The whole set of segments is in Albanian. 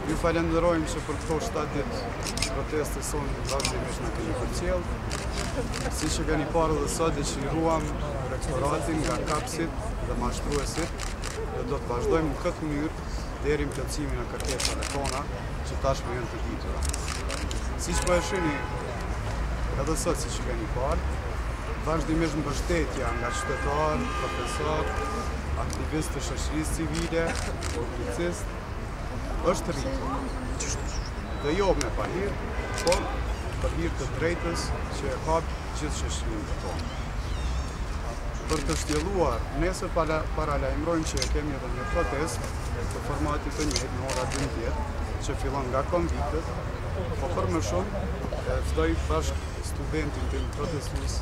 Ju falenderojmë që për këto 7 ditë proteste sonë vazhdimisht na keni përcjell. Si që keni parë dhe sot, dëshiruam rektoratin nga kapsit dhe mashtruesit dhe do të vazhdojmë në këtë mënyrë deri në plotësimin e kërkesave tona që tashmë janë të ditura. Siç po e shihni edhe sot, siç e keni parë, vazhdimisht mbështetja nga qytetarë, profesorë, aktivistë të shoqërisë civile, publicistë, është rritur. Dhe jo me pahir, por për hir të drejtës që e ka gjithë shoqërinë tonë. Për të shtjelluar, nesër paralajmërojmë që kemi edhe një protest të formatit të njëjtë në ora 12, që fillon nga konvitet, po për më shumë ftoj bashkë studentin tim protestues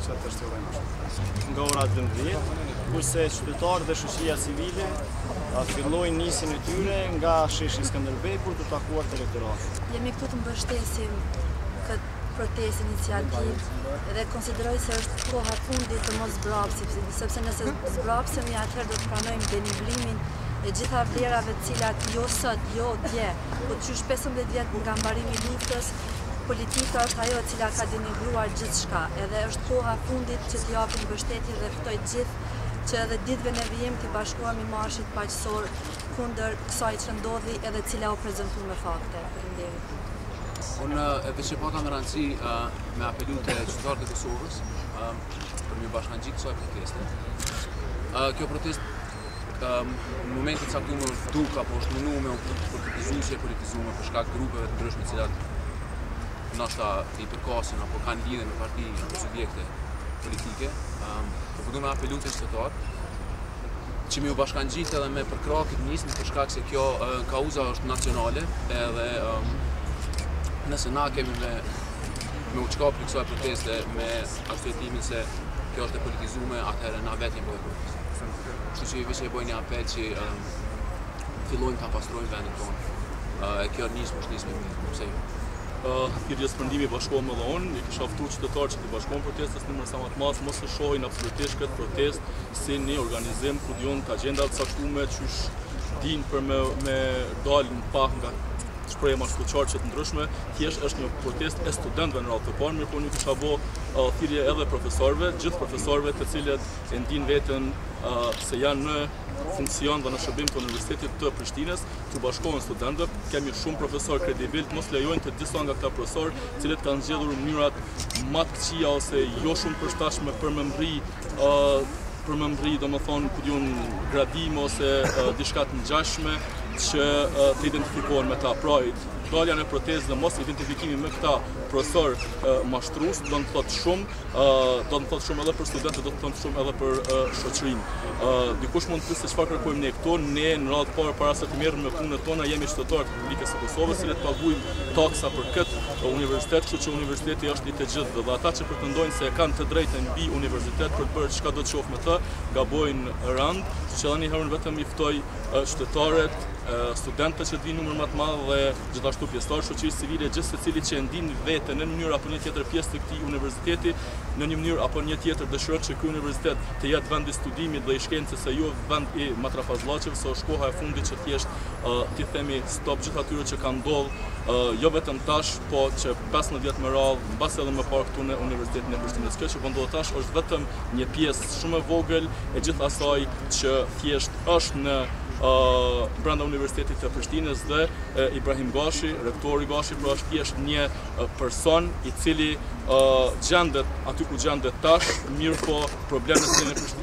që të shtjellojmë ashtu. Nga ora 12, kurse qytetarët dhe shoqëria civile fillojnë nisjen e tyre nga sheshi Skënderbej për të takuar të rektoratit. Jemi këtu të mbështesim këtë protestë iniciativë dhe konsideroj se është koha fundit të mos zbrapsim, sepse nëse zbrapsemi atëherë do të pranojmë deniglimin e gjitha vlerave të cilat jo sot, jo dje, po qysh 15 vjet nga mbarimi i luftës, politika është ajo e cila ka denigruar gjithçka, edhe është koha fundit që t'i japim mbështetje dhe ftoj gjithë që edhe ditëve në vijim të bashkohemi marshit paqësor kundër kësaj që ndodhi edhe cila u prezantu me fakte. Faleminderit. Unë edhe që pata me rëndësi me apelu të qytetarët e Kosovës për një bashkangjitë kësaj proteste. Kjo protest në momentin caktuar është duk apo është mënuar me politizuar për shkak të grupeve të ndryshme të cilat ndoshta i përkasin apo kanë lidhje me parti apo subjekte politike. Po do me apelu të qytetarët që mi u bashkangjitë edhe me përkrah këtë nismë për shkak se kjo kauza është nacionale edhe nëse na kemi me u çkap për kësaj proteste me arsyetimin se kjo është e politizuar, atëherë na vetëm po e bëjmë. Kështu që veç e bëjnë një apel që fillojmë ta pastrojmë vendin tonë. Kjo nismë është nismë e mirë, pse jo? Thirrjes përndimi bashkohem edhe unë, i kisha ftuar qytetarët që të bashkohen protestës në sa më të madh, mos e shohin absolutisht këtë protestë si një organizim ku diun të agenda të caktuar qysh din për me dalë në pak nga shprehje mashkullçarçe të ndryshme, thjesht është një protestë e studentëve në radhë të parë, mirë po unë kisha bë thirrje edhe profesorëve, gjithë profesorëve të cilët e ndin veten se janë në funksion dhe në shërbim të Universitetit të Prishtinës, të bashkohen studentëve. Kemi shumë profesorë kredibil, mos lejojnë të disa nga këta profesorë, cilët kanë zgjedhur mënyrat më të këqija ose jo shumë përshtatshme për më mbri, domethënë ku diun gradim ose diçka të ngjashme që të identifikohen me ta. Pra, dalja në protestë dhe mos identifikimi me këta profesor mashtrues do të thotë shumë edhe për studentët, do të thotë shumë edhe për shoqërinë. Dikush mund të pyesë se çfarë kërkojmë ne këtu. Ne në radhë të parë para se të merrem me punën tona jemi qytetarë të Republikës së Kosovës, cilët paguajmë taksa për këtë universitet, kështu që universiteti është i të gjithëve dhe ata që pretendojnë se kanë të drejtën mbi universitet për të bërë çka do të qoftë me të, gabojnë rand. Që edhe një herë vetëm i ftoj qytetarët, studentët që dinë numër më të madh dhe gjithashtu pjesëtarë shoqërisë civile, gjithë secili që ndin veten në një mënyrë apo një tjetër pjesë të këtij universiteti, në një mënyrë apo një tjetër dëshiron që ky universitet të jetë vend i studimit dhe i shkencës, se jo vend i matrafazllaçeve, se është koha e fundit që thjesht ti themi stop gjithë atyre që kanë ndodhur jo vetëm tash, po që 15 vjet më radh, mbas edhe më parë këtu në Universitetin e Prishtinës. Kjo që po ndodhet tash është vetëm një pjesë shumë e vogël e gjithë asaj që thjesht është në brenda Universitetit të Prishtinës dhe Ibrahim Gashi, rektori Gashi, pra është thjesht një person i cili gjendet aty ku gjendet tash, mirë po problemet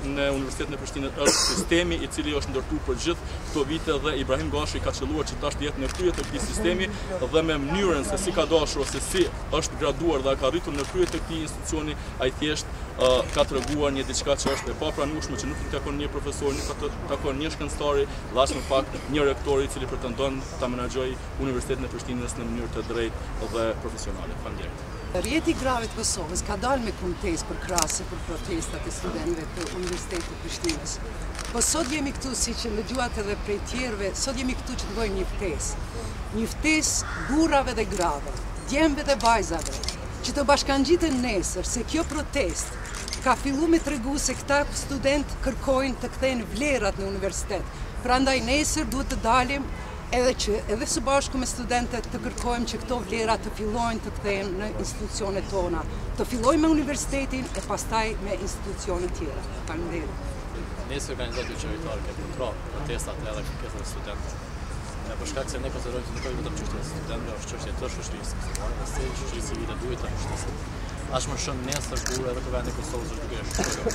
në Universitetin e Prishtinës është sistemi i cili është ndërtuar për gjithë këto vite dhe Ibrahim Gashi ka qelluar që tash të jetë në krye të këtij sistemi dhe me mënyrën se si ka dashur ose si është graduar dhe ka arritur në krye të këtij institucioni, ai thjesht ka treguar një diçka që është e papranueshme, që nuk i takon një profesor, nuk i takon një shkencëtari, dhe as më pak një rektor i cili pretendon ta menaxhojë Universitetin e Prishtinës në mënyrë të drejtë dhe profesionale. Faleminderit. Rjeti i grave të Kosovës ka dalë me kontestë për krahase për protestat e studentëve të Universitetit të Prishtinës. Po sot jemi këtu, siç e dëgjuat edhe prej tjerëve, sot jemi këtu që të bëjmë një ftesë. Një ftesë burrave dhe grave, djemve dhe vajzave, që të bashkangjiten nesër se kjo protestë ka filluar me tregu se këta student kërkojnë të kthejnë vlerat në universitet. Prandaj nesër duhet të dalim edhe që edhe së bashku me studentët të kërkojmë që këto vlera të fillojnë të kthehen në institucionet tona, të fillojnë me universitetin e pastaj me institucionet tjera. Faleminderit. Nesër organizohet qeveritare ke protestat edhe kërkesat e studentëve. Për shkak se ne konsiderojmë se nuk është vetëm çështja e studentëve, është çështje të shoqërisë. Se shoqëria civile duhet ta mbështetë. As më shumë nesër kur edhe në vendin e Kosovës është duke shkruar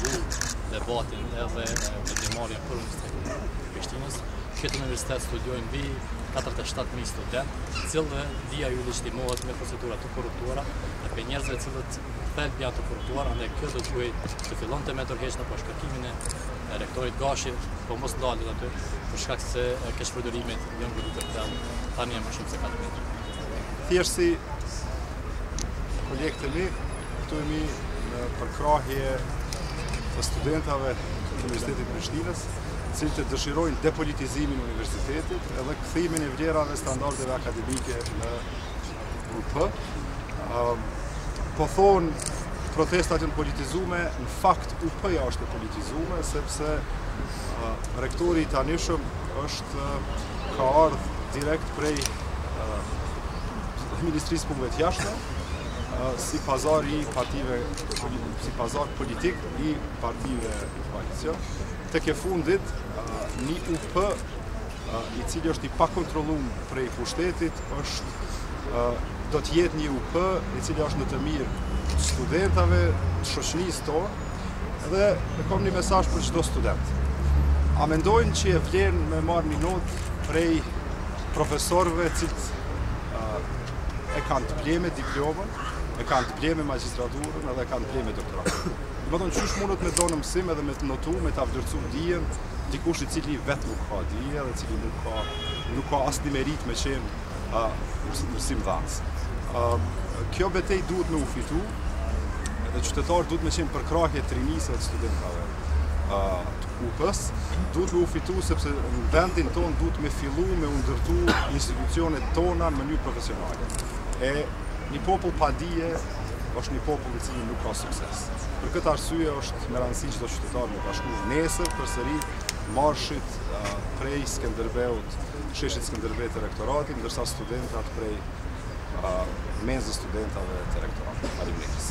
debatin edhe me demarrjen për Universitetin e Prishtinës. Këtë universitet studiojnë mbi 47.000 studentë, cilëve dia ju legitimohet me procedura të korruptuara, dhe për njerëzve cilët thelb janë të korruptuar, andaj kjo do të të fillonte me tërheqjen apo shkarkimin e rektorit Gashi, po mos ndalet aty, për shkak se keqpërdorimet janë goduar të thellë, tani më shumë se 4 metra. Thjesht si kolegët e mi, këtu jemi në përkrahje të studentave të Universitetit Prishtinës, cilët të dëshirojnë depolitizimin e universitetit edhe kthimin e vlerave standardeve akademike në UP. Po thonë protestat janë politizume, në fakt UP-ja është e politizume, sepse rektori i tanishëm ka ardhur direkt prej Ministrisë Punëve të Jashtme, si pazar politik i partive koalicion. Tek e fundit, një UP i cili është i pakontrolluar prej pushtetit, do të jetë një UP i cili është në të mirë të studentave, të shoqërisë tonë, dhe kam një mesazh për çdo student. A mendojnë që e vlen me marrë një notë prej profesorëve cilët e kanë të bleme diplomën, e kanë të bleme magjistraturën edhe kanë të bleme doktoratën. Do të thonë qysh mundet me do në mësim edhe me të notu, me të vlerësu dijen, dikush i cili vetë nuk ka dije dhe cili nuk ka asnjë merit me qenë mësimdhënës. Kjo betejë duhet me u fitu, dhe qytetarët duhet me qenë përkrahje të rinisë të studentave të UP-s, duhet me u fitu sepse në vendin tonë duhet me fillu me u ndërtu institucionet tona në mënyrë profesionale. E një popull pa dije është një popull i cili nuk ka sukses. Për këtë arsye është me rëndësi çdo qytetar me bashku nesër përsëri marshit prej Skënderbeut, sheshit Skënderbeu të rektoratit, ndërsa studentat prej menzës studentave të rektoratit. Faleminderit.